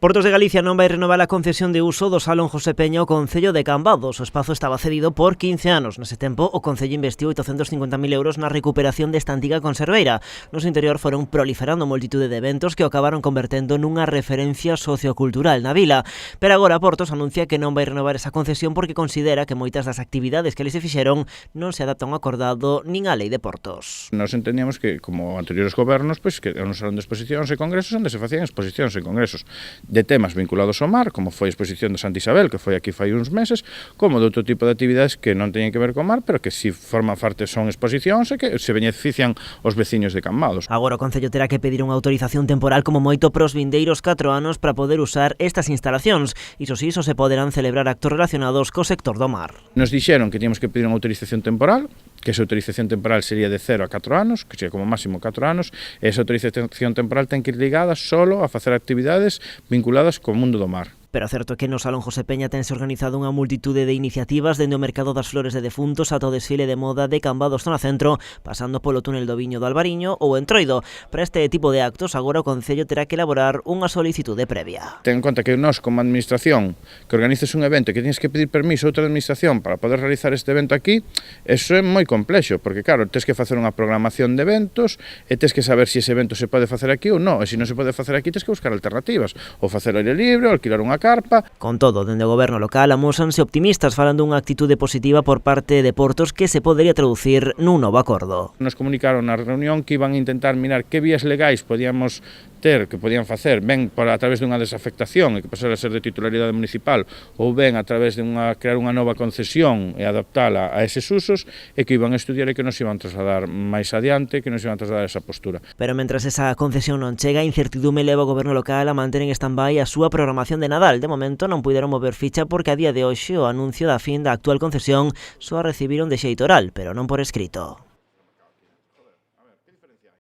Portos de Galicia non vai renovar a concesión de uso do Salón José Peña ao Concello de Cambados. O espazo estaba cedido por 15 anos. Nese tempo, o Concello investiu 850.000 euros na recuperación desta antiga conserveira. No seu interior foron proliferando multitude de eventos que o acabaron convertendo nunha referencia sociocultural na vila. Pero agora Portos anuncia que non vai renovar esa concesión porque considera que moitas das actividades que ali se fixeron non se adaptan ao acordado nin á Lei de Portos. Nos entendíamos que, como anteriores gobernos, pois, que era un salón de exposicións e congresos onde se facían exposicións e congresos de temas vinculados ao mar, como foi a exposición de Santa Isabel, que foi aquí fai uns meses, como de outro tipo de actividades que non teñen que ver co mar, pero que si forman parte son exposicións e que se benefician os veciños de Cambados. Agora o Concello terá que pedir unha autorización temporal como moito pros vindeiros 4 anos para poder usar estas instalacións. Iso si, se poderán celebrar actos relacionados co sector do mar. Nos dixeron que teníamos que pedir unha autorización temporal, que esa autorización temporal sería de 0 a 4 anos, que sería como máximo 4 anos, e esa autorización temporal ten que ir ligada solo a facer actividades vinculadas co mundo do mar. Pero certo é que no Salón José Peña tense organizado unha multitude de iniciativas dende o Mercado das Flores de Defuntos ata o desfile de moda de Cambados zona centro, pasando polo túnel do Viño do Albariño ou Entroido. Para este tipo de actos, agora o Concello terá que elaborar unha solicitude previa. Ten en conta que nós, como administración, que organices un evento e que tienes que pedir permiso a outra administración para poder realizar este evento aquí, eso é moi complexo, porque claro, tens que facer unha programación de eventos e tens que saber se ese evento se pode facer aquí ou non, e se non se pode facer aquí tens que buscar alternativas, ou facer aire libre, ou alquilar unha carpa. Con todo, dende o goberno local amósanse optimistas falando dunha actitude positiva por parte de Portos que se podería traducir nun novo acordo. Nos comunicaron na reunión que iban a intentar mirar que vías legais podíamos ter, que podían facer, ben a través dunha desafectación e que pasara a ser de titularidade municipal, ou ben a través de crear unha nova concesión e adaptala a eses usos, e que iban a estudiar e que nos iban a trasladar máis adiante, que nos iban a trasladar esa postura. Pero mentres esa concesión non chega, a incertidume leva o goberno local a manter en stand-by a súa programación de Nadal. De momento non puideron mover ficha porque a día de hoxe o anuncio da fin da actual concesión só a recibiron de xeito oral, pero non por escrito.